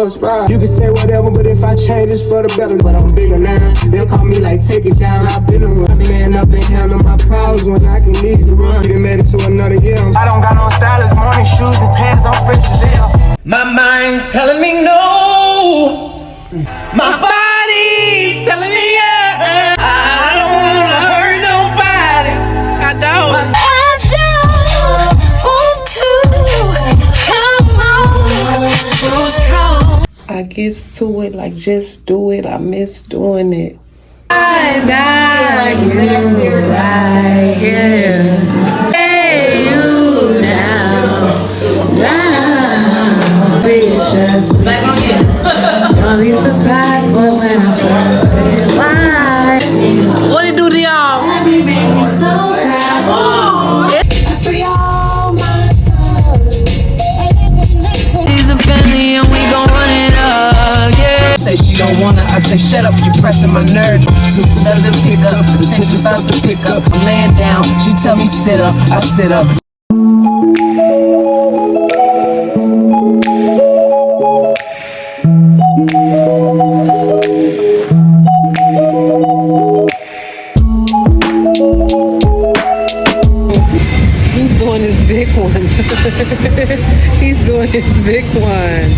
Spot. You can say whatever, but if I change, it's for the better. But I'm bigger now. They'll call me like, take it down. I've been around, man. I've been handling my problems when I can easily run. Didn't made it to another year. I don't got no stylist, morning shoes and pants on French as hell. My mind's telling me no. My body's telling me yeah. I don't wanna hurt nobody. I don't. I don't want to. Come on, lose control. I get to it, like just do it. I miss doing it. I got you right here. Hey, you now, down. It's just me. Don't be surprised, boy, when I bust it wide. What it do to y'all? You make me so proud. Oh. Free all my souls. He's a family and we gon' run it up, yeah. Say she don't wanna, I say shut up, you pressing my nerve. Sister doesn't pick up, the tension start to pick up. I'm laying down, she tell me sit up, I sit up. He's doing his big one. He's doing his big one.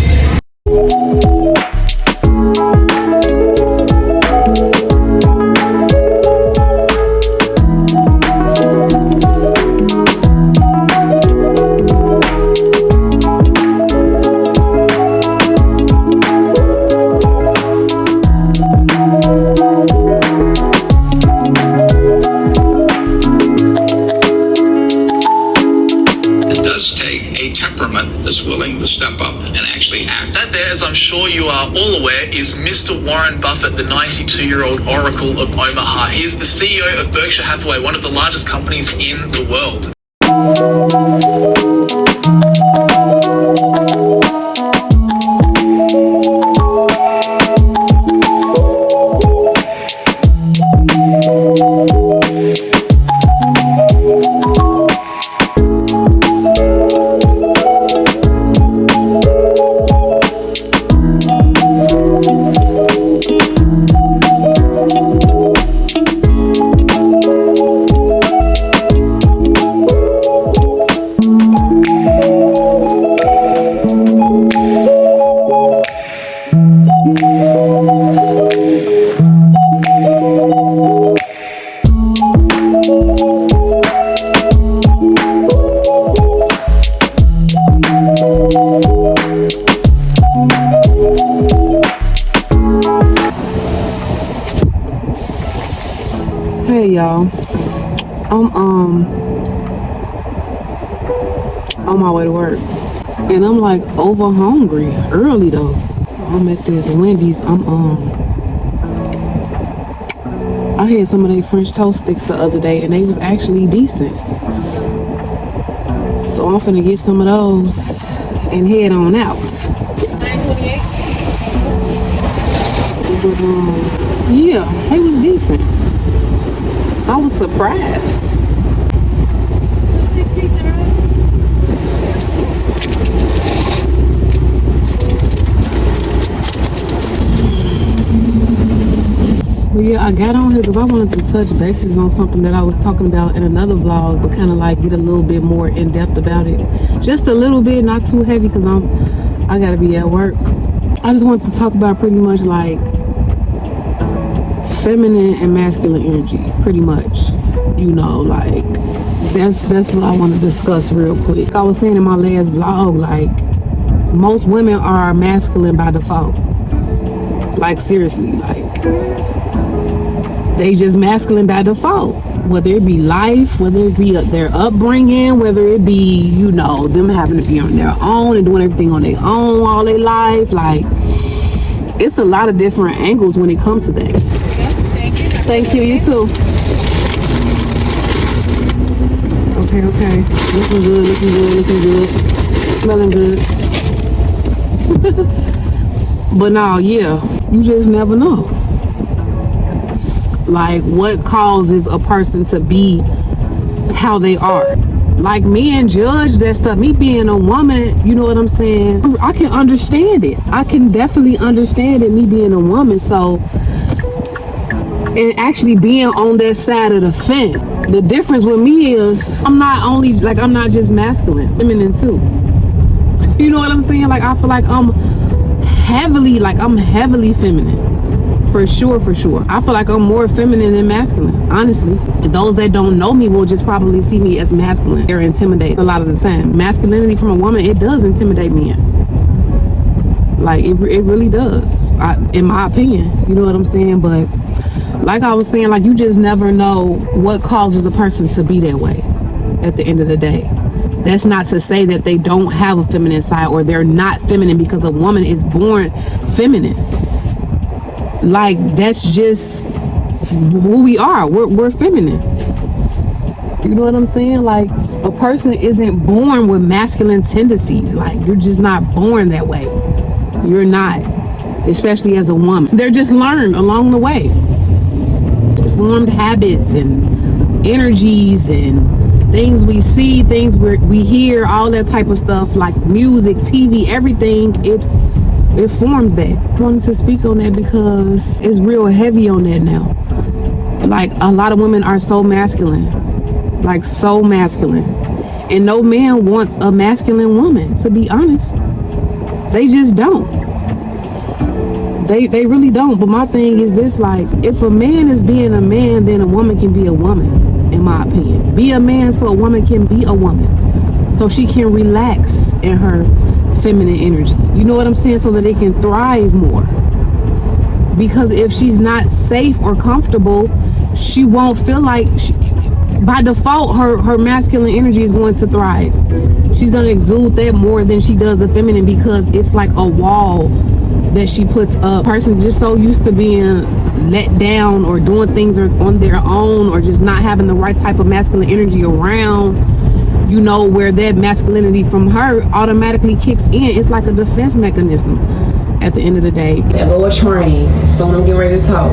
That's willing to step up and actually act. That there, as I'm sure you are all aware, is Mr. Warren Buffett, the 92-year-old oracle of Omaha. He is the CEO of Berkshire Hathaway, one of the largest companies in the world. Hey y'all, I'm on my way to work and I'm like over hungry early though. I'm at this Wendy's. I had some of their French toast sticks the other day and they was actually decent, so I'm finna get some of those and head on out. 928. But yeah, they was decent. I was surprised. Well, Yeah, I got on here because I wanted to touch bases on something that I was talking about in another vlog, but kind of like get a little bit more in depth about it. Just a little bit, not too heavy, because I gotta be at work. I just wanted to talk about pretty much like feminine and masculine energy, pretty much. You know, like that's what I want to discuss real quick. Like I was saying in my last vlog, like most women are masculine by default. Like seriously, like they just masculine by default. Whether it be life, whether it be their upbringing, whether it be, you know, them having to be on their own and doing everything on their own all their life. Like it's a lot of different angles when it comes to that. Thank you. You too. Okay. Looking good. Smelling good. But now, yeah, you just never know. Like, what causes a person to be how they are? Like, men judge that stuff. Me being a woman, you know what I'm saying? I can understand it. I can definitely understand it, me being a woman. So, and actually being on that side of the fence. The difference with me is I'm not just masculine, feminine too. You know what I'm saying? Like I feel like I'm heavily feminine. For sure. I feel like I'm more feminine than masculine, honestly. Those that don't know me will just probably see me as masculine. They're intimidated a lot of the time. Masculinity from a woman, it does intimidate men. Like it really does, in my opinion. You know what I'm saying? But like I was saying, like you just never know what causes a person to be that way at the end of the day. That's not to say that they don't have a feminine side or they're not feminine, because a woman is born feminine. Like that's just who we are. We're feminine. You know what I'm saying? Like a person isn't born with masculine tendencies. Like you're just not born that way. You're not, especially as a woman. They're just learned along the way. Formed habits and energies and things we see, things we hear, all that type of stuff, like music, TV, everything, it forms that. I wanted to speak on that because it's real heavy on that now. Like a lot of women are so masculine, like so masculine, and no man wants a masculine woman, to be honest. They just don't. They really don't. But my thing is this, like, if a man is being a man, then a woman can be a woman, in my opinion. Be a man so a woman can be a woman. So she can relax in her feminine energy. You know what I'm saying? So that they can thrive more. Because if she's not safe or comfortable, she won't feel like, by default, her masculine energy is going to thrive. She's going to exude that more than she does the feminine, because it's like a wall that she puts up. Person just so used to being let down or doing things on their own, or just not having the right type of masculine energy around, you know, where that masculinity from her automatically kicks in. It's like a defense mechanism at the end of the day. There go a train. So when I'm getting ready to talk,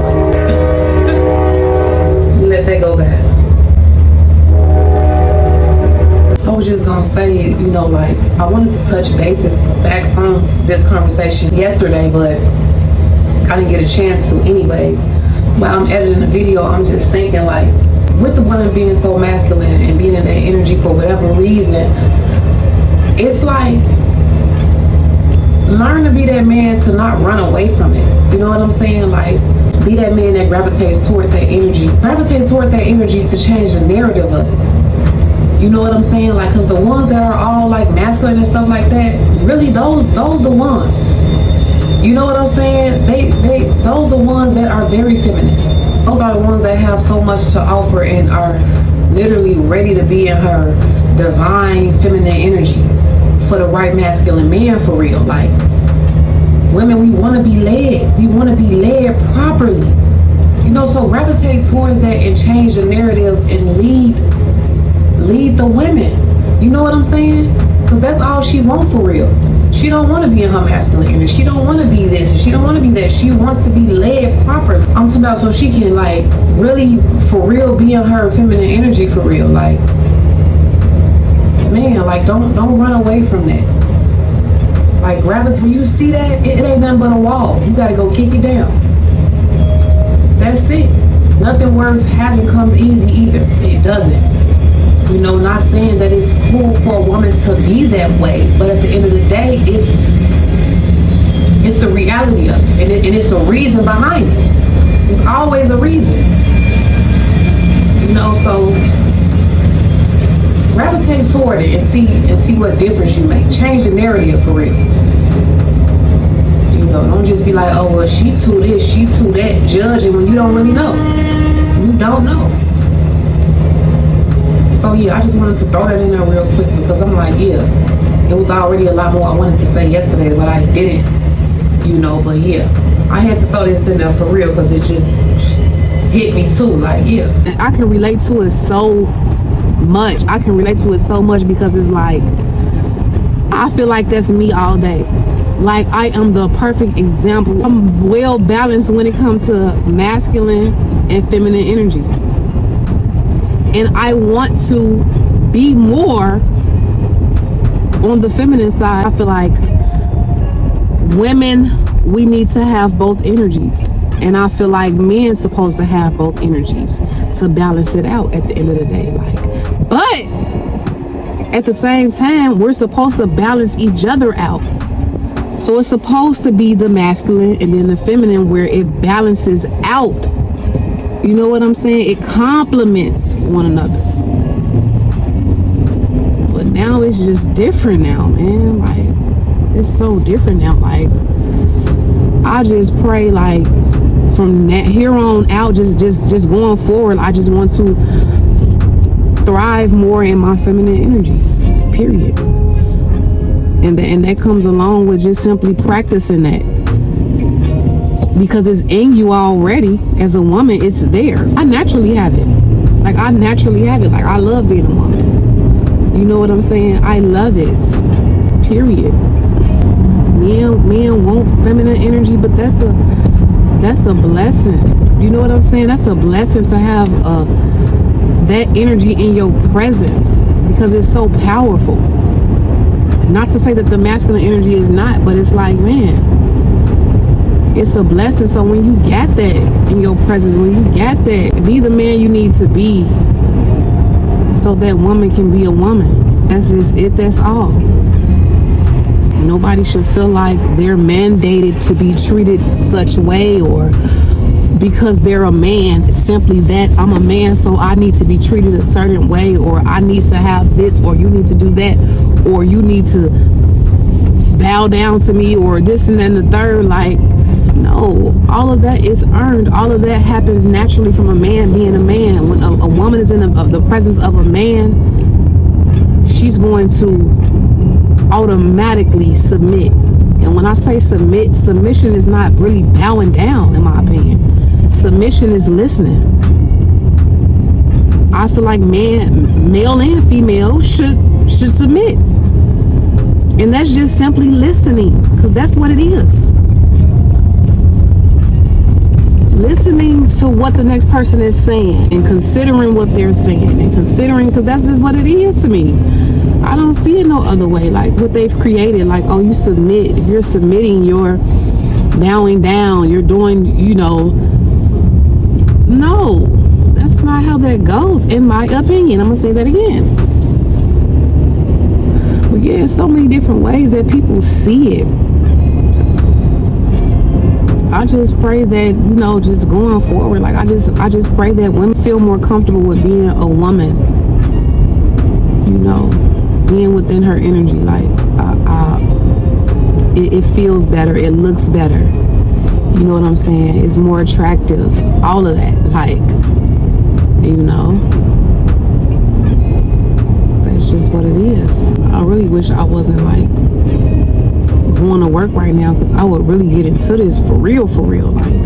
let that go back. I was just gonna say, you know, like I wanted to touch bases back on this conversation yesterday, but I didn't get a chance to anyways. While I'm editing the video, I'm just thinking, like, with the woman being so masculine and being in that energy for whatever reason, it's like, learn to be that man, to not run away from it. You know what I'm saying? Like, be that man that gravitates toward that energy. Gravitate toward that energy to change the narrative of it. You know what I'm saying? Like, cause the ones that are all like masculine and stuff like that, really those the ones. You know what I'm saying? Those the ones that are very feminine. Those are the ones that have so much to offer and are literally ready to be in her divine feminine energy for the right masculine man, for real. Like, women, we want to be led. We want to be led properly. You know, so gravitate towards that and change the narrative and lead the women. You know what I'm saying? Because that's all she wants, for real. She don't want to be in her masculine energy. She don't want to be this and she don't want to be that. She wants to be led properly. I'm talking about so she can, like, really for real be in her feminine energy, for real. Like, man, like, don't run away from that. Like, gravitate, when you see that, it ain't nothing but a wall. You got to go kick it down. that's it. Nothing worth having comes easy either. It doesn't. You know, not saying that it's cool for a woman to be that way, but at the end of the day, it's the reality of it, and it's a reason behind it. There's always a reason. You know, so gravitate toward it and see what difference you make. Change the narrative for real. You know, don't just be like, oh well, she too this, she too that, judging when you don't really know. You don't know. So yeah, I just wanted to throw that in there real quick because I'm like, yeah, it was already a lot more I wanted to say yesterday, but I didn't. You know, but yeah, I had to throw this in there for real because it just hit me too. Like, yeah, and I can relate to it so much. I can relate to it so much because it's like, I feel like that's me all day. Like, I am the perfect example. I'm well balanced when it comes to masculine and feminine energy. And I want to be more on the feminine side. I feel like women, we need to have both energies. And I feel like men supposed to have both energies to balance it out at the end of the day. Like, but at the same time, we're supposed to balance each other out. So it's supposed to be the masculine and then the feminine where it balances out. You know what I'm saying? It complements one another. But now it's just different now, man. Like, it's so different now. Like, I just pray, like, from that here on out, just going forward, I just want to thrive more in my feminine energy, period. And that comes along with just simply practicing that, because it's in you already. As a woman, it's there. I naturally have it. Like, I love being a woman. You know what I'm saying? I love it, period. Men want feminine energy, but that's a blessing. You know what I'm saying? That's a blessing to have that energy in your presence, because it's so powerful. Not to say that the masculine energy is not, but it's like, man, it's a blessing. So when you got that in your presence, when you got that, be the man you need to be so that woman can be a woman. That's just it. That's all. Nobody should feel like they're mandated to be treated such way, or because they're a man, simply that I'm a man, so I need to be treated a certain way, or I need to have this, or you need to do that, or you need to bow down to me, or this and then the third. Like, no, all of that is earned. All of that happens naturally from a man being a man. When a woman is in the presence of a man, she's going to automatically submit. And when I say submit, submission is not really bowing down, in my opinion. Submission is listening. I feel like male and female should submit. And that's just simply listening, because that's what it is. Listening to what the next person is saying and considering what they're saying, and considering, because that's just what it is to me. I don't see it no other way. Like what they've created, like, oh, you submit. If you're submitting, you're bowing down, you're doing, you know. No, that's not how that goes, in my opinion. I'm gonna say that again. But yeah, so many different ways that people see it. I just pray that, you know, just going forward, like I just pray that women feel more comfortable with being a woman, you know, being within her energy. Like it feels better, it looks better, you know what I'm saying? It's more attractive, all of that, like, you know, that's just what it is. I really wish I wasn't like going to work right now, because I would really get into this for real, like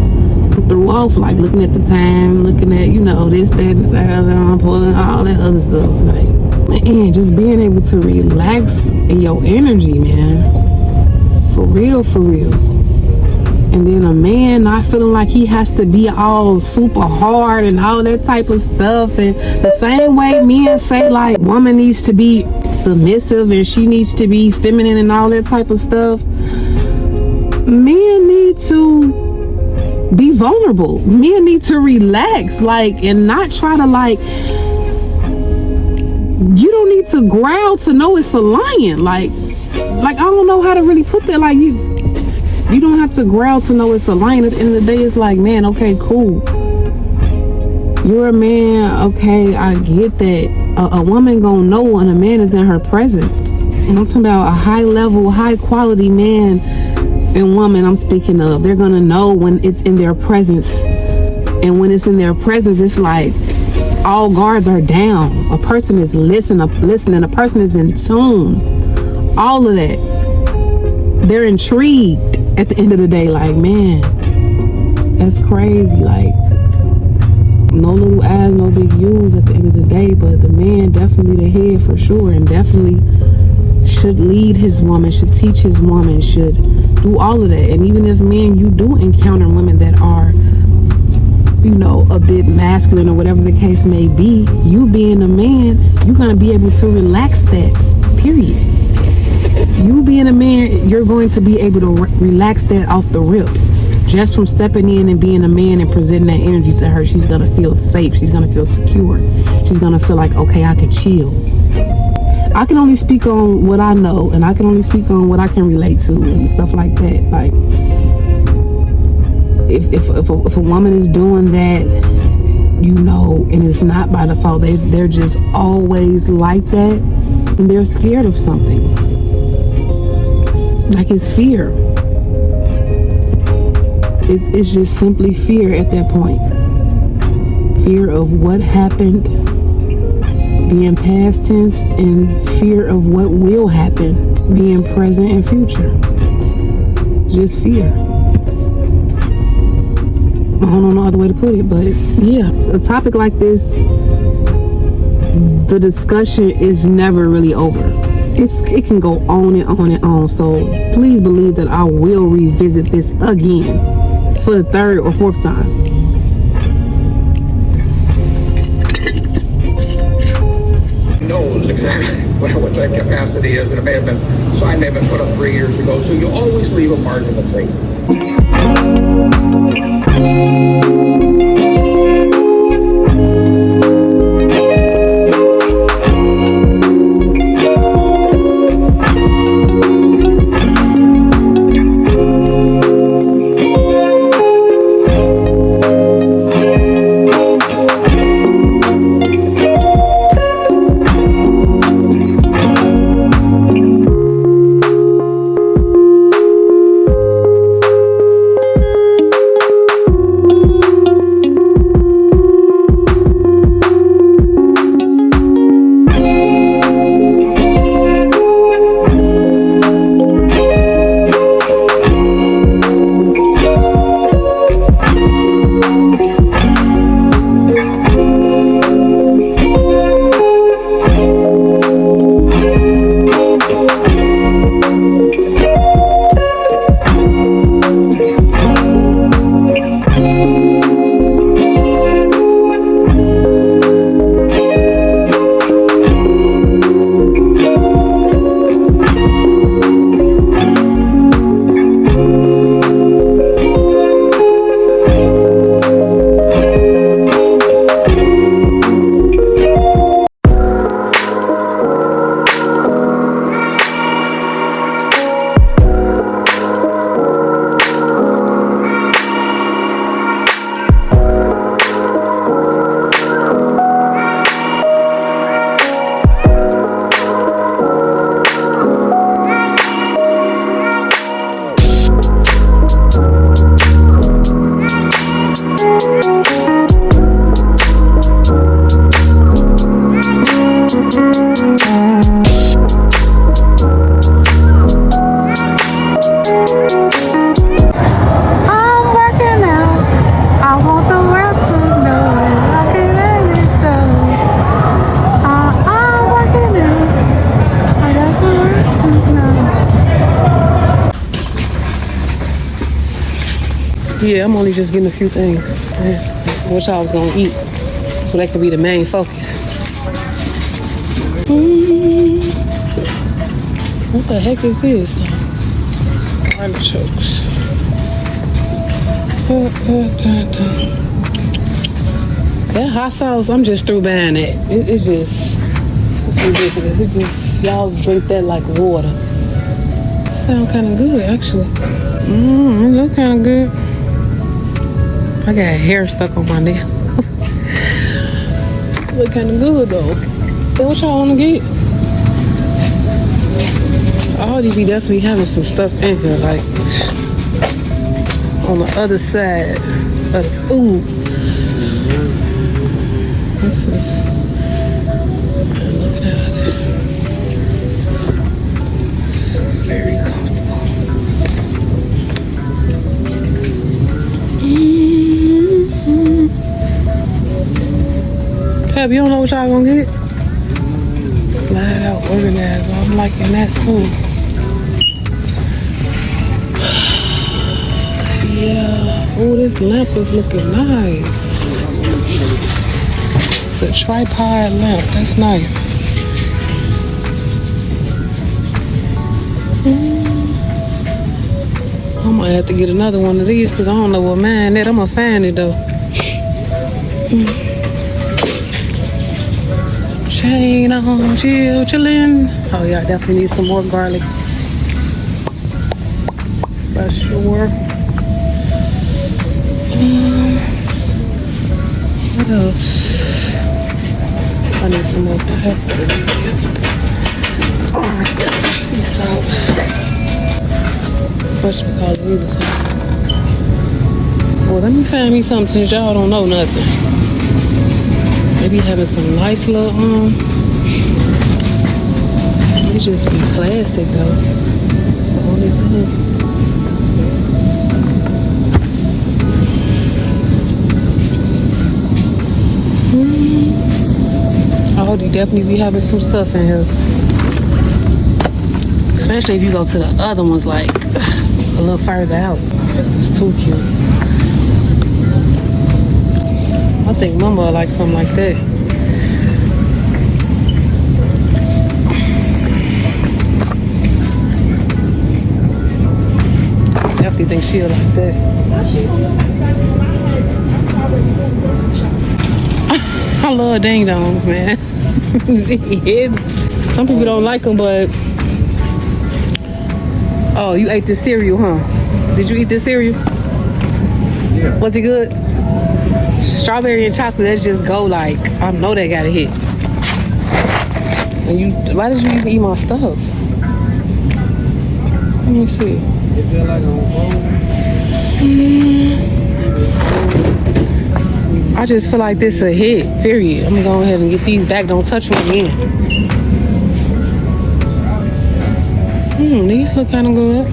threw off, like looking at the time, looking at, you know, this, that, I'm pulling all that other stuff, like, man, just being able to relax in your energy, man, for real. And then a man not feeling like he has to be all super hard and all that type of stuff. And the same way men say, like, woman needs to be submissive and she needs to be feminine and all that type of stuff, men need to be vulnerable. Men need to relax, like, and not try to, like, you don't need to growl to know it's a lion. Like I don't know how to really put that. Like, you don't have to growl to know it's a lion. At the end of the day, it's like, man, okay, cool. You're a man, okay, I get that. A woman gonna know when a man is in her presence. And I'm talking about a high level, high quality man and woman I'm speaking of. They're gonna know when it's in their presence. And when it's in their presence, it's like all guards are down. A person is listening, a person is in tune. All of that. They're intrigued at the end of the day. Like, man, that's crazy. Like, no little I's, no big U's at the end of the day, but the man definitely the head for sure, and definitely should lead his woman, should teach his woman, should do all of that. And even if men, you do encounter women that are, you know, a bit masculine or whatever the case may be, you being a man, you're going to be able to relax that, period. You being a man, you're going to be able to relax that off the rip. Just from stepping in and being a man and presenting that energy to her, she's going to feel safe. She's going to feel secure. She's going to feel like, okay, I can chill. I can only speak on what I know, and I can only speak on what I can relate to and stuff like that. Like, if a woman is doing that, you know, and it's not by default, they're just always like that, and they're scared of something. Like, it's fear. It's just simply fear at that point. Fear of what happened, being past tense, and fear of what will happen, being present and future. Just fear. I don't know no other way to put it, but yeah, a topic like this, the discussion is never really over. It can go on and on and on. So please believe that I will revisit this again for the third or fourth time. Knows exactly what that capacity is, and it may have been sign may have been put up 3 years ago. So you always leave a margin of safety. Yeah, I'm only just getting a few things, which I was gonna eat, so that could be the main focus. What the heck is this? Artichokes. That hot sauce, I'm just through buying it. It's ridiculous. It just, y'all drink that like water. Sound kind of good, actually. It look kind of good. I got hair stuck on my nail. Look kind of good though. So what y'all want to get? Aldi be definitely having some stuff in here, like on the other side of the food. This is, look at that. Very comfortable. Pep, you don't know what y'all gonna get? Slide out, organized. I'm liking that too. Yeah. Oh, this lamp is looking nice. It's a tripod lamp. That's nice. I might have to get another one of these because I don't know what mine is. I'm gonna find it though. Chain on, chillin'. Oh yeah, I definitely need some more garlic. For sure. What else? I need some more pepper. Oh, I guess I see salt. First because we need some. Well, let me find me something since y'all don't know nothing. Maybe having some nice little, it just be plastic though. Only good. Oh, they definitely be having some stuff in here. Especially if you go to the other ones like a little further out. This is too cute. I think Mama would like something like that. Definitely think she'll like that. I love ding dongs, man. Some people don't like them, but oh, you ate this cereal, huh? Did you eat this cereal? Yeah. Was it good? Strawberry and chocolate, that's just go like, I know they got a hit. And you, why did you even eat my stuff? Let me see. You feel like I just feel like this a hit, period. I'm gonna go ahead and get these back. Don't touch them again. These look kind of good.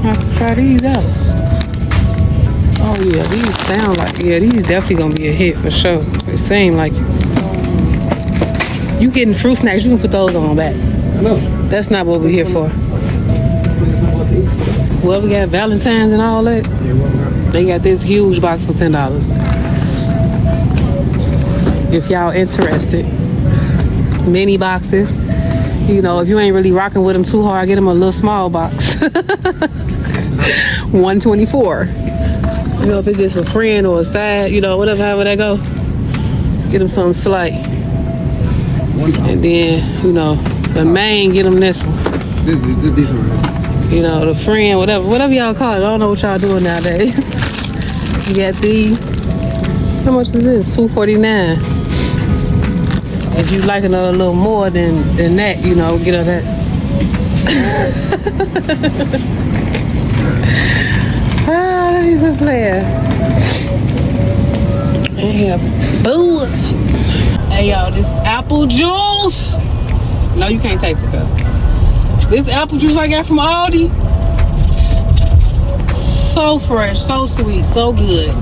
I can try these out. Oh yeah, these sound like, yeah, these definitely gonna be a hit for sure. It seems like it. You getting fruit snacks, you can put those on back. No. That's not what we're here for. Well, we got Valentine's and all that. They got this huge box for $10. If y'all interested. Mini boxes. You know, if you ain't really rocking with them too hard, get them a little small box. $124. You know, if it's just a friend or a side, you know, whatever, however that go. Get them something slight. And then, you know, the main, get them this one. This decent right? You know, the friend, whatever y'all call it. I don't know what y'all doing nowadays. You got these. How much is this? $2.49. If you like it a little more than that, you know, get her that. He's a player. And here, bullshit. Hey y'all, this apple juice. No, you can't taste it though. This apple juice I got from Aldi, so fresh, so sweet, so good.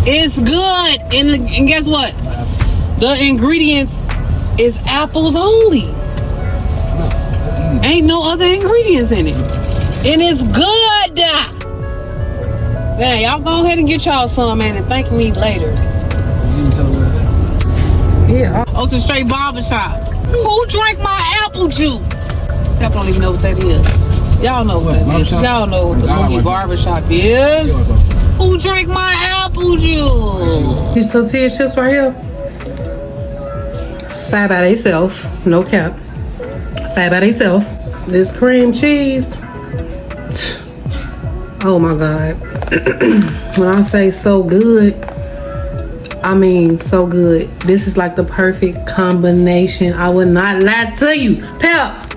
It's good, and guess what? The ingredients is apples only. Ain't no other ingredients in it, and it's good. Now y'all go ahead and get y'all some, man, and thank me later. Yeah, oh, it's a straight barbershop. Who drank my apple juice? I don't even know what that is. Y'all know what it is. Y'all know what the Boogie Barbershop is. Who drank my apple juice? These tortilla chips right here. 5 by themselves. No cap. 5 by themselves. This cream cheese. Oh my God. When I say so good, I mean so good. This is like the perfect combination. I would not lie to you. Pep,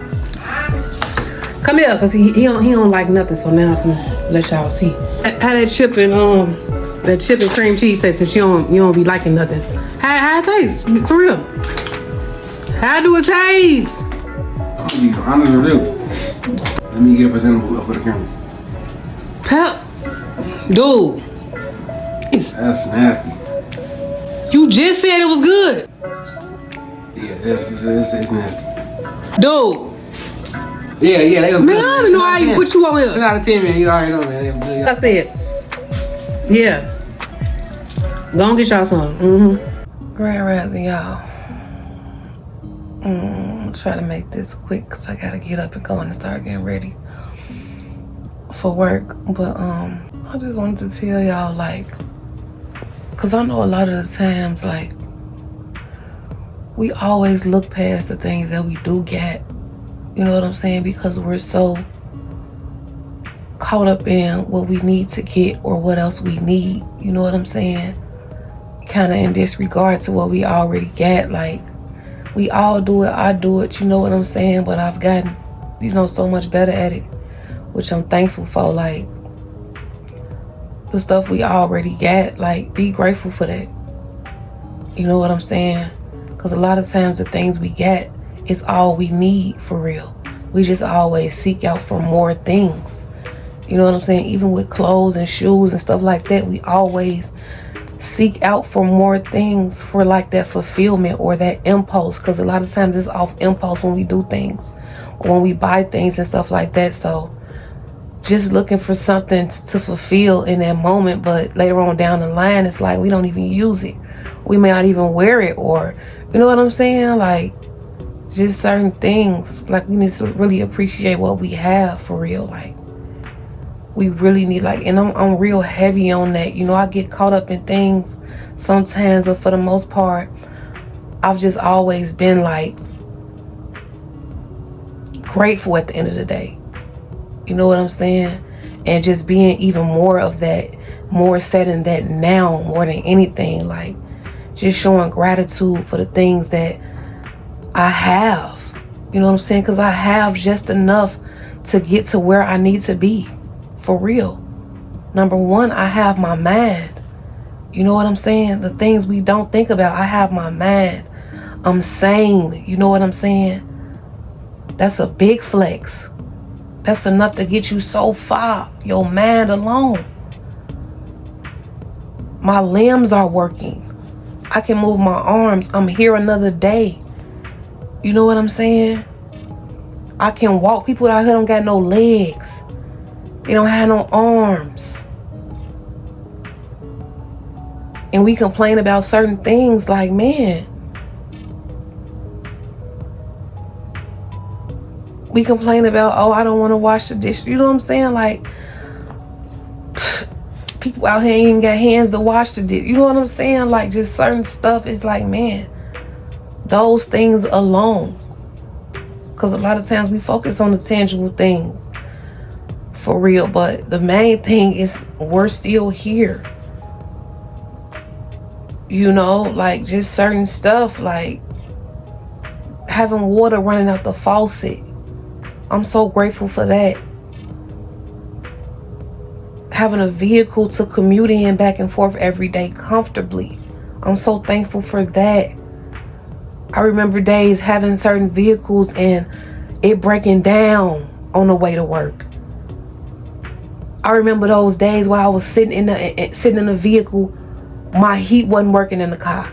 come here, cause he don't like nothing. So now I'm gonna let y'all see how that chip and cream cheese taste. Since you don't be liking nothing. How it taste? For real? How do it taste? I'll be honest with you. Let me get presentable for the camera. Pep, dude. That's nasty. You just said it was good. Yeah, it's nasty. Dude. Yeah, they was Man, good. I don't know how you put you on here. 10 out of 10, man. You already know, man. They was good. Like I said. Yeah. Go and get y'all some. Grand Rising, y'all. I'm trying to make this quick because I gotta get up and go and start getting ready for work. But I just wanted to tell y'all, like, because I know a lot of the times, like, we always look past the things that we do get. You know what I'm saying? Because we're so caught up in what we need to get or what else we need. You know what I'm saying? Kind of in disregard to what we already get. Like, we all do it. I do it. You know what I'm saying? But I've gotten, you know, so much better at it, which I'm thankful for. Like, the stuff we already got, like, be grateful for that. You know what I'm saying? Because a lot of times the things we get is all we need for real. We just always seek out for more things. You know what I'm saying? Even with clothes and shoes and stuff like that, we always seek out for more things for like that fulfillment or that impulse. Because a lot of times it's off impulse when we do things or when we buy things and stuff like that. So just looking for something to fulfill in that moment, but later on down the line, it's like we don't even use it. We may not even wear it, or, you know what I'm saying? Like, just certain things, like, we need to really appreciate what we have for real. Like, we really need, like, and I'm real heavy on that. You know, I get caught up in things sometimes, but for the most part, I've just always been, like, grateful at the end of the day. You know what I'm saying? And just being even more of that, more set in that now more than anything. Like, just showing gratitude for the things that I have. You know what I'm saying? Because I have just enough to get to where I need to be. For real. Number one, I have my mind. You know what I'm saying? The things we don't think about, I have my mind. I'm sane. You know what I'm saying? That's a big flex. That's enough to get you so far. Your mind alone. My limbs are working. I can move my arms. I'm here another day. You know what I'm saying? I can walk. People out here don't got no legs. They don't have no arms. And we complain about certain things like, man, we complain about, oh, I don't want to wash the dish. You know what I'm saying? Like, people out here ain't even got hands to wash the dish. You know what I'm saying? Like, just certain stuff is like, man, those things alone. Because a lot of times we focus on the tangible things. For real. But the main thing is we're still here. You know, like, just certain stuff, like having water running out the faucet. I'm so grateful for that. Having a vehicle to commute in back and forth every day comfortably. I'm so thankful for that. I remember days having certain vehicles and it breaking down on the way to work. I remember those days while I was sitting in the vehicle, my heat wasn't working in the car.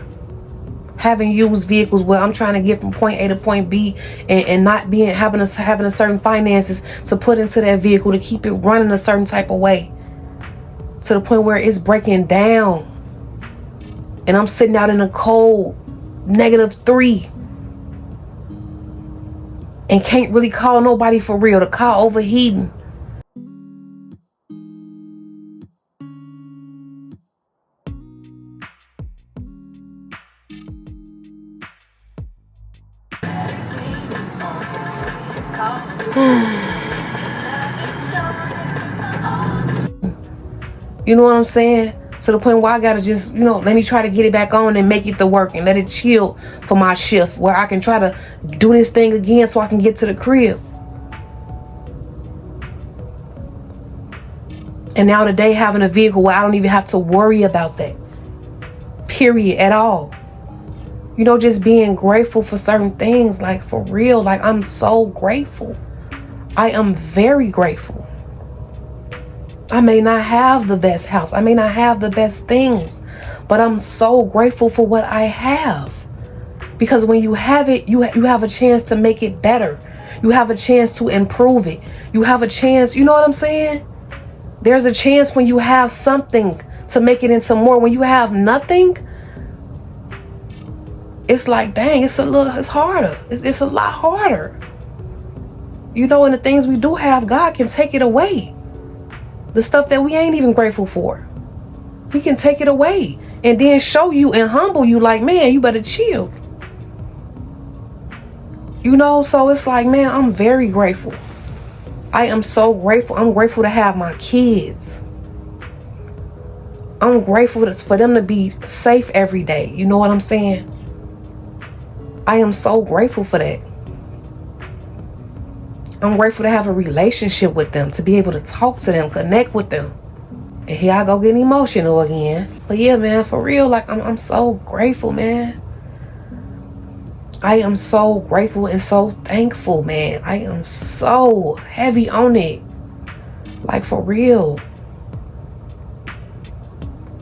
Having used vehicles where I'm trying to get from point A to point B and not having a certain finances to put into that vehicle to keep it running a certain type of way, to the point where it's breaking down and I'm sitting out in the cold, -3. and can't really call nobody for real. The car overheating. You know what I'm saying? To the point where I gotta just, let me try to get it back on and make it to work and let it chill for my shift, where I can try to do this thing again so I can get to the crib. And now today, having a vehicle where I don't even have to worry about that. Period, at all. Just being grateful for certain things, like for real. Like, I'm so grateful. I am very grateful. I may not have the best house. I may not have the best things, but I'm so grateful for what I have. Because when you have it, you have a chance to make it better. You have a chance to improve it. You have a chance, you know what I'm saying? There's a chance when you have something to make it into more. When you have nothing, it's like, dang, it's harder. It's a lot harder. And the things we do have, God can take it away. The stuff that we ain't even grateful for, He can take it away and then show you and humble you like, man, you better chill. So it's like, man, I'm very grateful. I am so grateful. I'm grateful to have my kids. I'm grateful for them to be safe every day. You know what I'm saying? I am so grateful for that. I'm grateful to have a relationship with them, to be able to talk to them, connect with them. And here I go getting emotional again. But yeah, man, for real, like I'm so grateful, man. I am so grateful and so thankful, man. I am so heavy on it. Like, for real.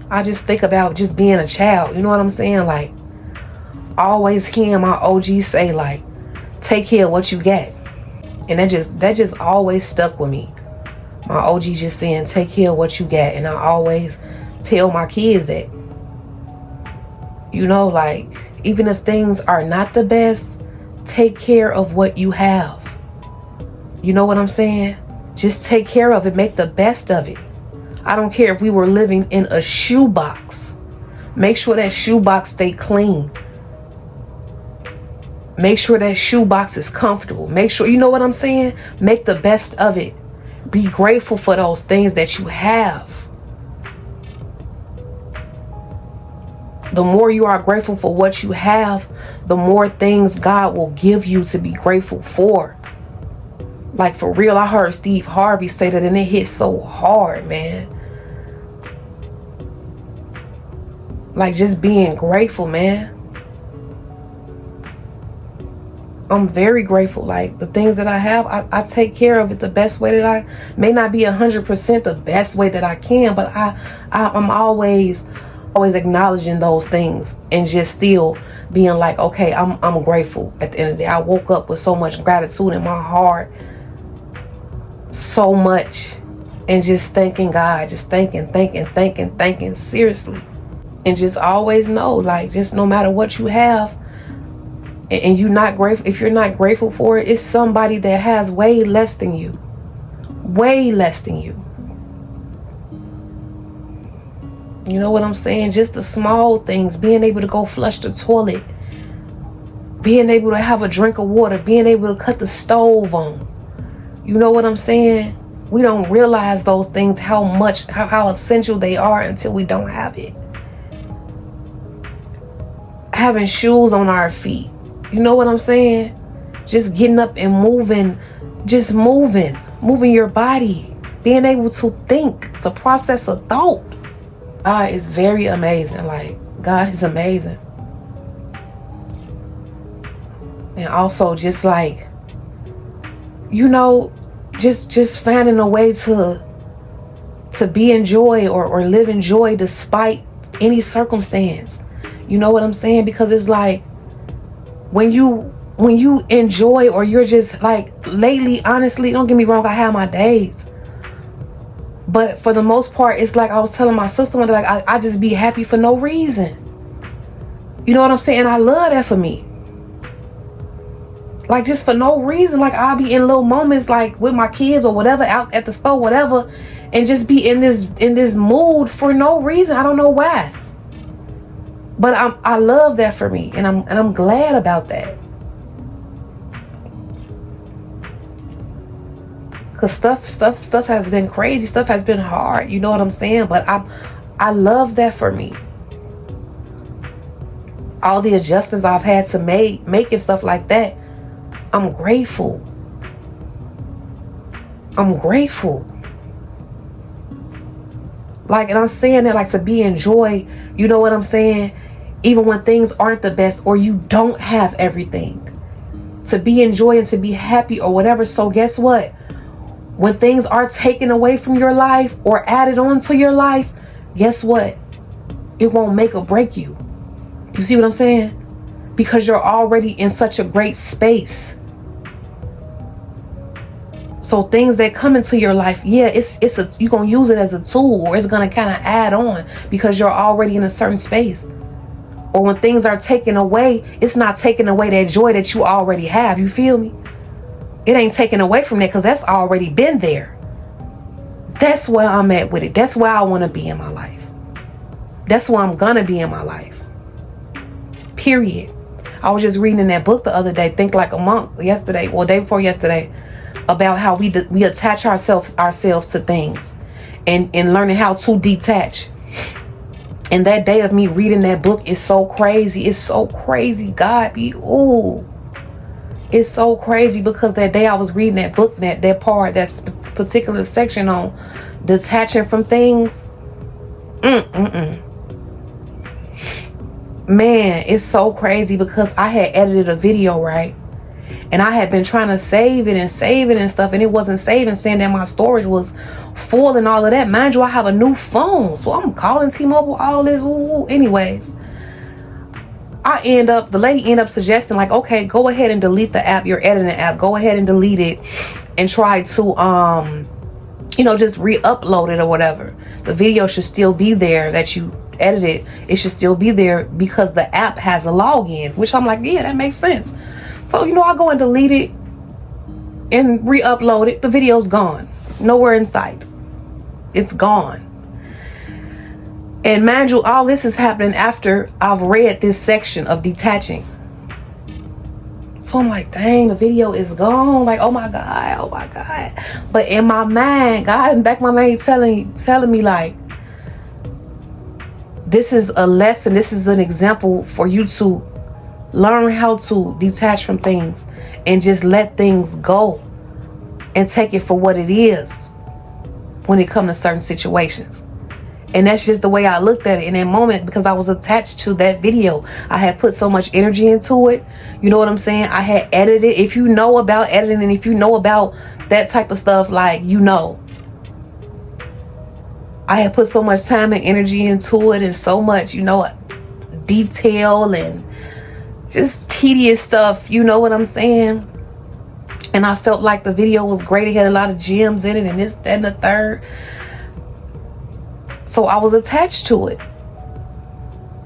I just think about just being a child. You know what I'm saying? Like, always hearing my OG say, like, take care of what you got. And that just always stuck with me. My OG just saying, take care of what you got. And I always tell my kids that. Like, even if things are not the best, take care of what you have. You know what I'm saying? Just take care of it. Make the best of it. I don't care if we were living in a shoebox. Make sure that shoebox stay clean. Make sure that shoebox is comfortable. Make sure, you know what I'm saying? Make the best of it. Be grateful for those things that you have. The more you are grateful for what you have, the more things God will give you to be grateful for. Like, for real, I heard Steve Harvey say that and it hit so hard, man. Like, just being grateful, man. I'm very grateful. Like, the things that I have, I take care of it the best way that I may not be 100% the best way that I can, but I'm always acknowledging those things and just still being like, okay, I'm grateful. At the end of the day, I woke up with so much gratitude in my heart, so much, and just thanking God, just thanking seriously, and just always know, like, just no matter what you have. And you're not grateful, if you're not grateful for it, it's somebody that has way less than you. Way less than you. You know what I'm saying? Just the small things. Being able to go flush the toilet. Being able to have a drink of water. Being able to cut the stove on. You know what I'm saying? We don't realize those things, how essential they are until we don't have it. Having shoes on our feet. You know what I'm saying? Just getting up and moving. Just moving your body. Being able to think, to process a thought. God is very amazing. Like, God is amazing. And also just like, just finding a way to be in joy or live in joy despite any circumstance. You know what I'm saying? Because it's like, when you enjoy, or you're just like, lately, honestly, don't get me wrong, I have my days, but for the most part, it's like I was telling my sister one day, like, I just be happy for no reason. You know what I'm saying? I love that for me. Like, just for no reason. Like, I'll be in little moments, like with my kids or whatever, out at the store, whatever, and just be in this mood for no reason. I don't know why. But I love that for me, and I'm glad about that. Cause stuff has been crazy. Stuff has been hard. You know what I'm saying? But I love that for me. All the adjustments I've had to make and stuff like that. I'm grateful. I'm grateful. Like, and I'm saying that like to be in joy. You know what I'm saying? Even when things aren't the best or you don't have everything. To be in joy and to be happy or whatever. So guess what? When things are taken away from your life or added on to your life, guess what? It won't make or break you. You see what I'm saying? Because you're already in such a great space. So things that come into your life, yeah, you're gonna use it as a tool, or it's gonna kind of add on because you're already in a certain space. Or when things are taken away, it's not taking away that joy that you already have. You feel me? It ain't taken away from that because that's already been there. That's where I'm at with it. That's where I want to be in my life. That's where I'm gonna be in my life. Period. I was just reading in that book the other day, Think Like a Monk, yesterday, or day before yesterday, about how we attach ourselves to things and learning how to detach. And that day of me reading that book is so crazy. It's so crazy. God be, ooh. It's so crazy because that day I was reading that book, that part, that particular section on detaching from things. Man, it's so crazy because I had edited a video, right? And I had been trying to save it and stuff, and it wasn't saving, saying that my storage was full and all of that. Mind you, I have a new phone, so I'm calling T-Mobile, all this. Ooh. Anyways, the lady ended up suggesting, like, okay, go ahead and delete the app, your editing app. Go ahead and delete it and try to, just re-upload it or whatever. The video should still be there that you edited. It should still be there because the app has a login, which I'm like, yeah, that makes sense. So, I go and delete it and re-upload it. The video's gone. Nowhere in sight. It's gone. And mind you, all this is happening after I've read this section of detaching. So I'm like, dang, the video is gone. Like, oh my God. But in my mind, God in the back of my mind telling me like, this is a lesson. This is an example for you to learn how to detach from things and just let things go and take it for what it is when it comes to certain situations. And that's just the way I looked at it in that moment because I was attached to that video. I had put so much energy into it. You know what I'm saying? I had edited. If you know about editing and if you know about that type of stuff, like, I had put so much time and energy into it and so much, detail and just tedious stuff. You know what I'm saying? And I felt like the video was great. It had a lot of gems in it and this, that, and the third. So I was attached to it.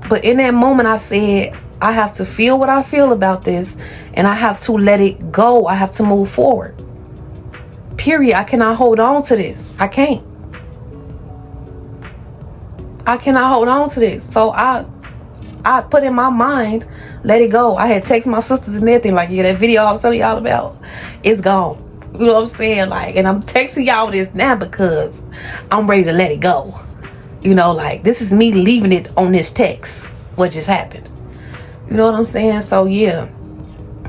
But in that moment, I said, I have to feel what I feel about this and I have to let it go. I have to move forward. Period. I cannot hold on to this. I can't. I cannot hold on to this. So I put in my mind, let it go. I had texted my sisters and everything, like, yeah, that video I was telling y'all about, it's gone. You know what I'm saying? Like, and I'm texting y'all this now because I'm ready to let it go. Like, this is me leaving it on this text, what just happened. You know what I'm saying? So yeah.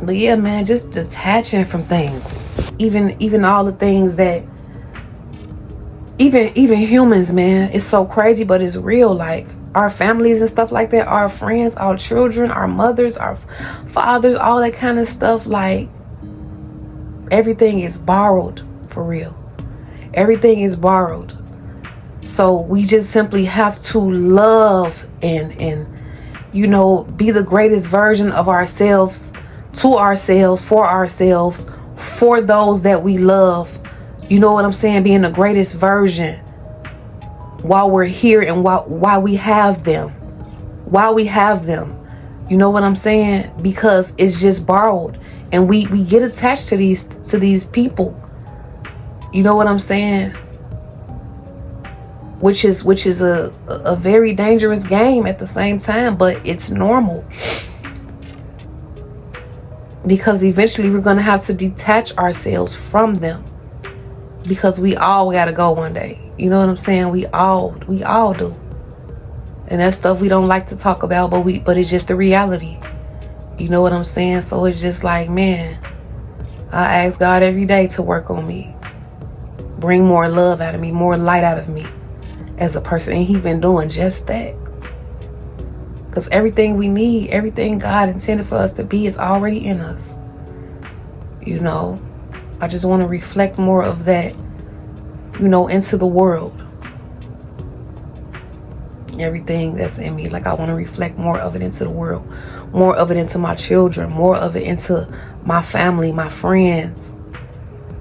But yeah, man, just detaching from things. Even all the things that even humans, man, it's so crazy, but it's real. Like, our families and stuff like that, our friends, our children, our mothers, our fathers, all that kind of stuff. Like, everything is borrowed, for real. Everything is borrowed. So we just simply have to love and be the greatest version of ourselves, to ourselves, for those that we love. You know what I'm saying? Being the greatest version while we're here and while we have them. You know what I'm saying? Because it's just borrowed, and we get attached to these people. You know what I'm saying? Which is a very dangerous game at the same time, but it's normal. Because eventually we're gonna have to detach ourselves from them. Because we all gotta go one day. You know what I'm saying? We all do. And that's stuff we don't like to talk about, but it's just the reality. You know what I'm saying? So it's just like, man, I ask God every day to work on me. Bring more love out of me, more light out of me as a person. And He's been doing just that. Because everything we need, everything God intended for us to be is already in us. You know, I just want to reflect more of that, you know, into the world. Everything that's in me, like I want to reflect more of it into the world, more of it into my children, more of it into my family, my friends,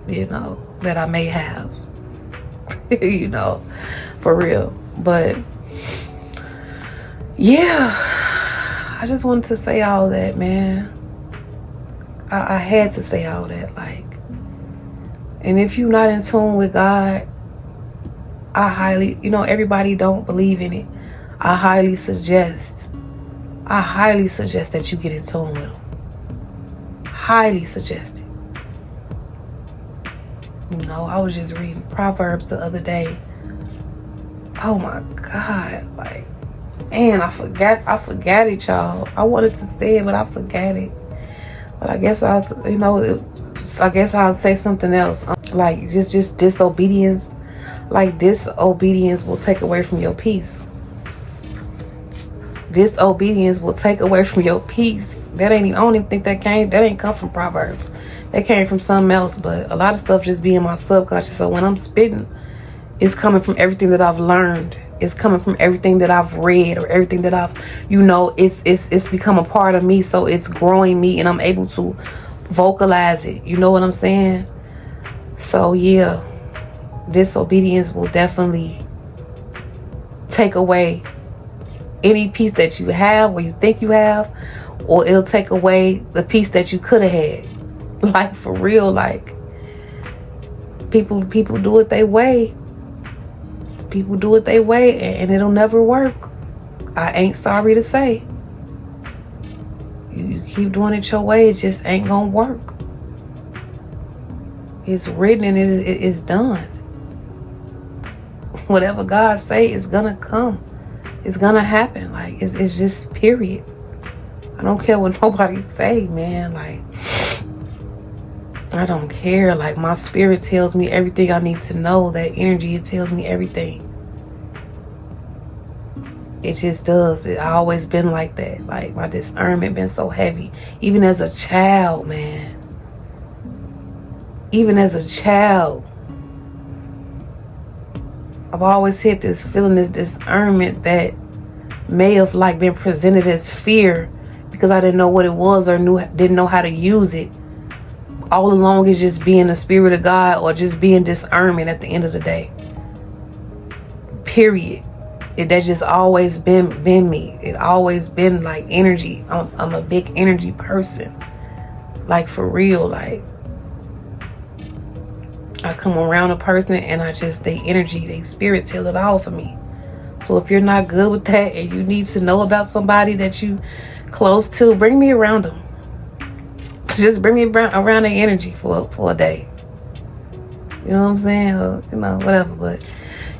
you know, that I may have. You know, for real. But yeah, I just wanted to say all that, man. I had to say all that, like. And if you're not in tune with God, I highly, you know, everybody don't believe in it. I highly suggest that you get in tune with Him. Highly suggest it. You know, I was just reading Proverbs the other day. Oh my God, like, and I forgot it, y'all. I wanted to say it, but I forgot it. But I guess I guess I'll say something else. Like just disobedience. Like disobedience will take away from your peace. Disobedience will take away from your peace. I don't even think that ain't come from Proverbs. That came from something else. But a lot of stuff just be in my subconscious. So when I'm spitting, it's coming from everything that I've learned. It's coming from everything that I've read, or everything that I've, you know, it's become a part of me. So it's growing me, and I'm able to vocalize it. You know what I'm saying? So yeah, disobedience will definitely take away any peace that you have, or you think you have, or it'll take away the peace that you could have had. Like, for real, like, people do it their way. People do it their way, and it'll never work. I ain't sorry to say. You keep doing it your way, it just ain't gonna work. It's written and it is done. Whatever God say is gonna come. It's gonna happen. Like, it's just period. I don't care what nobody say, man. Like, I don't care. Like, my spirit tells me everything I need to know. That energy, it tells me everything. It just does. I always been like that. Like, my discernment been so heavy. Even as a child, man. Even as a child, I've always had this feeling, this discernment that may have like been presented as fear because I didn't know what it was, or didn't know how to use it. All along is just being the spirit of God, or just being discernment at the end of the day. Period. That just always been me. It always been like energy. I'm a big energy person. Like, for real, like, I come around a person and they energy, they spirit tell it all for me. So if you're not good with that, and you need to know about somebody that you close to, bring me around them. Just bring me around their energy for a day. You know what I'm saying? Or, you know, whatever. But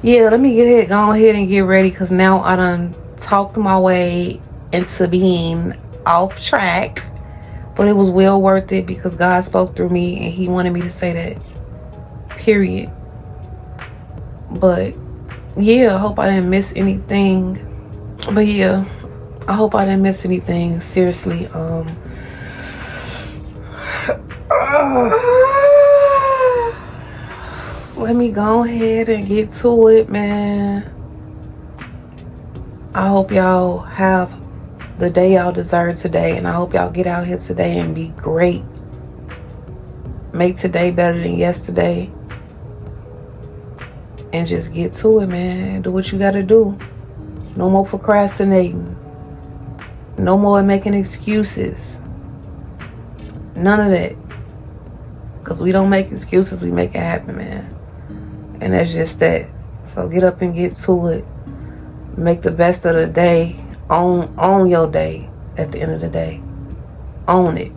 yeah, let me go ahead and get ready, because now I done talked my way into being off track. But it was well worth it, because God spoke through me and He wanted me to say that. Period. But yeah, I hope I didn't miss anything. But yeah, I hope I didn't miss anything. Seriously. Let me go ahead and get to it, man. I hope y'all have the day y'all deserve today, and I hope y'all get out here today and be great. Make today better than yesterday. And just get to it, man. Do what you gotta do. No more procrastinating. No more making excuses. None of that. Because we don't make excuses, we make it happen, man. And that's just that. So get up and get to it. Make the best of the day. Own your day at the end of the day. Own it.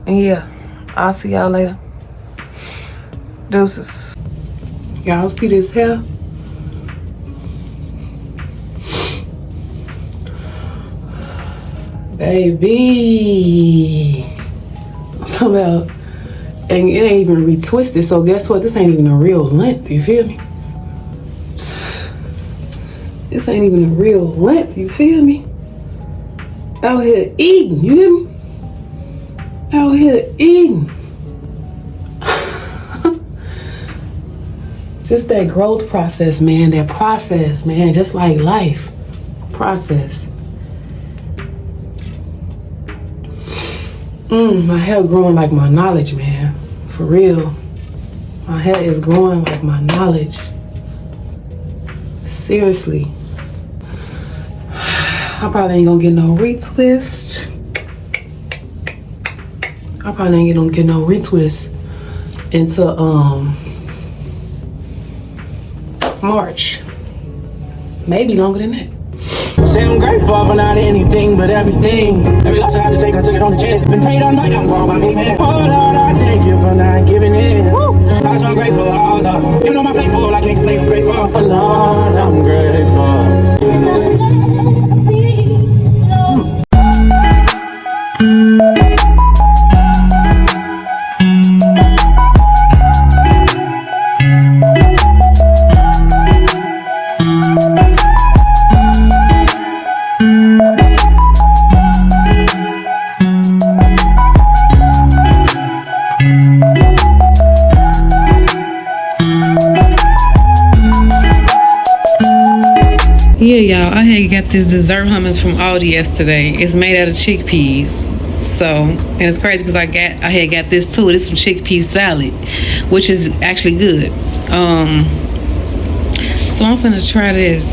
And yeah, I'll see y'all later. Deuces. Y'all see this hair? Baby. I'm talking about, and it ain't even retwisted, so guess what? This ain't even a real length, you feel me? This ain't even a real length, you feel me? Out here eating, you hear me? Out here eating. Just that growth process, man. That process, man. Just like life. Process. My hair growing like my knowledge, man. For real. My hair is growing like my knowledge. Seriously. I probably ain't gonna get no retwist. I probably ain't gonna get no retwist until March. Maybe longer than that. Say I'm grateful for not anything but everything. Every loss I had to take, I took it on the chin. Been paid on my downfall by me, man. Oh Lord, I thank you for not giving in. I'm so grateful, oh Lord. You know my plate full, I can't complain, I'm grateful. Oh Lord, I'm grateful. Yeah, y'all, I had got this dessert hummus from Aldi yesterday. It's made out of chickpeas. So, and it's crazy because I had got this too. It's some chickpea salad, which is actually good. So I'm finna try this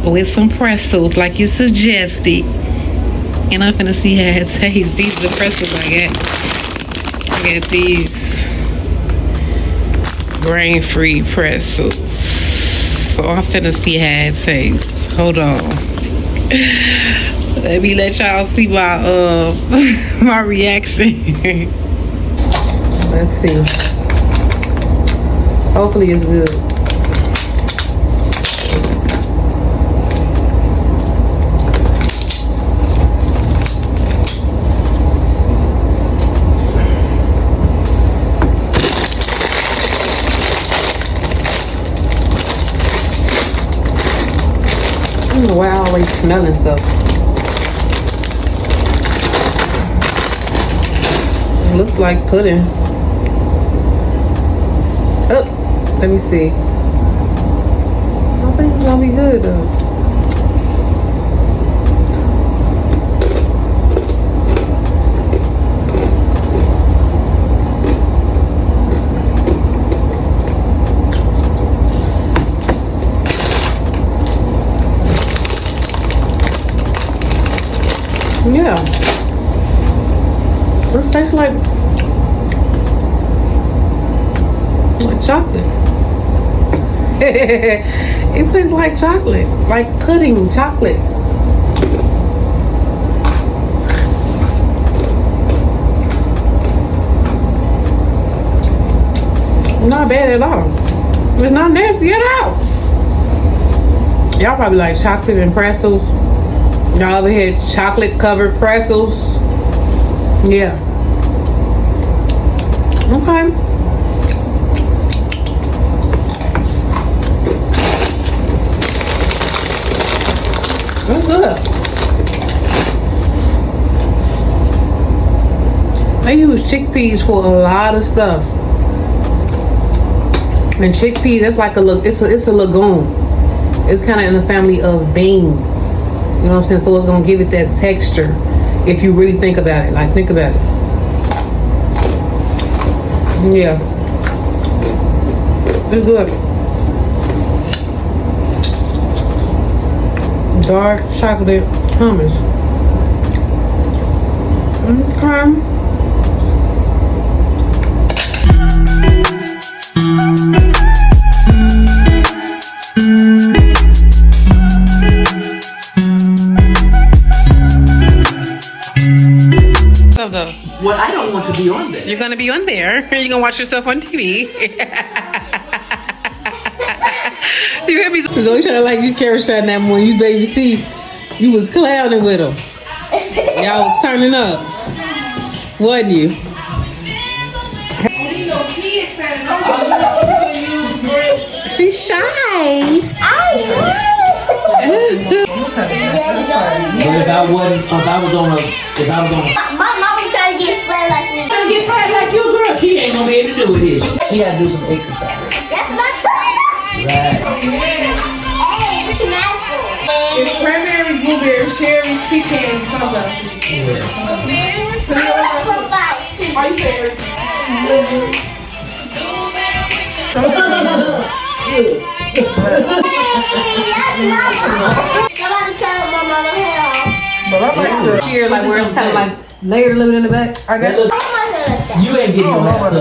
with some pretzels like you suggested. And I'm finna see how it tastes. These are the pretzels I got. I got these grain-free pretzels. So I'm finna see how it tastes. Hold on. Let me let y'all see my my reaction. Let's see. Hopefully it's good. I don't know why I always smelling stuff. It looks like pudding. Oh, let me see. I think it's gonna be good though. Yeah. This tastes like chocolate. It tastes like chocolate. Like pudding chocolate. Not bad at all. It's not nasty at all. Y'all probably like chocolate and pretzels. Y'all ever had chocolate covered pretzels? Yeah. Okay. That's good. They use chickpeas for a lot of stuff. And chickpea, that's like it's a legume. It's kind of in the family of beans. You know what I'm saying? So it's gonna give it that texture if you really think about it. Like, think about it. Yeah. It's good. dark chocolate hummus. Okay. Well, I don't want to be on there. You're gonna be on there. You're gonna watch yourself on TV. You hear me? So you trying to like you carrot shot that when you baby see you was clowning with him. Y'all was turning up, wasn't you? She's shy. But if I was on My mama trying to get flat like me. trying to get fat like you, girl, she ain't gonna be able to do it, is she? She gotta do some exercise. That's my turn. Right. Hey, what you mad for? It's cranberries, blueberries, cherries, pecans, something. Are you serious? Somebody tell my mama hair off. But I like the cheer, like where it's kind of like layered a little bit in the back. I got Hold my hair like that. You ain't getting no hair cut.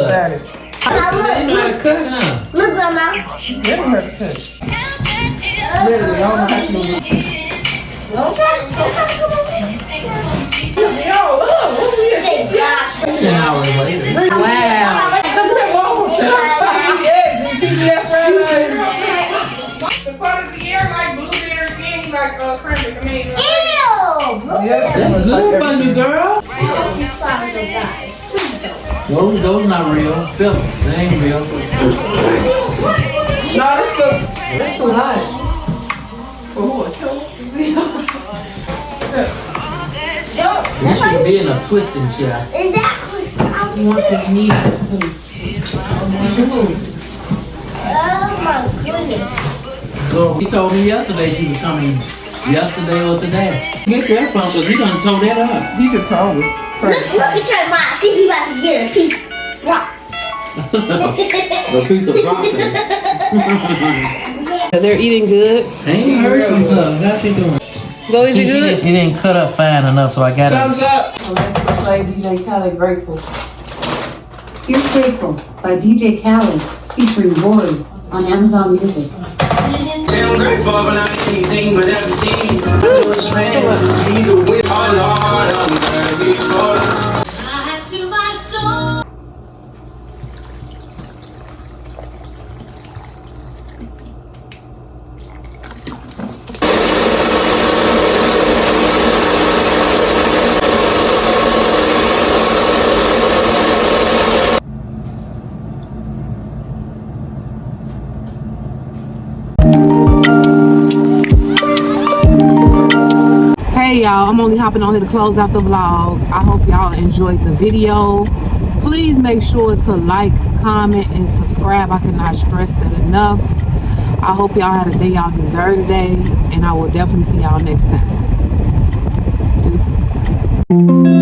Now look, Cut, huh? look, grandma. Don't try to come over here. Say, gosh. 10 hours later. Wow. The part of the year like blueberries and like cranberry. I mean, Ew! That's good for you, girl. You sorry, guys. Those not real. Feel them. They ain't real. no, that's too high. For who? You should be in a twisting chair. Exactly. You want to need food. Eat your food. Oh my goodness. Girl, he told me yesterday she was coming. Yesterday or today. Get that from because he done tore that up. He just told me. Look at your mom. I think you about to get a piece of rock. The piece of broccoli. They're eating good. Ain't heard from her. How's she doing? Go, is it good? It didn't cut up fine enough, so I got Thumbs it. up. Let's play DJ Khaled Grateful. Here's Grateful by DJ Khaled featuring Rory on Amazon Music. I'm grateful for not anything but everything. I know it's random. Either way, all Lord, I'm grateful. Hey y'all, I'm only hopping on here to close out the vlog. I hope y'all enjoyed the video. Please make sure to like, comment, and subscribe. I cannot stress that enough. I hope y'all had a day y'all deserve today, and I will definitely see y'all next time. Deuces.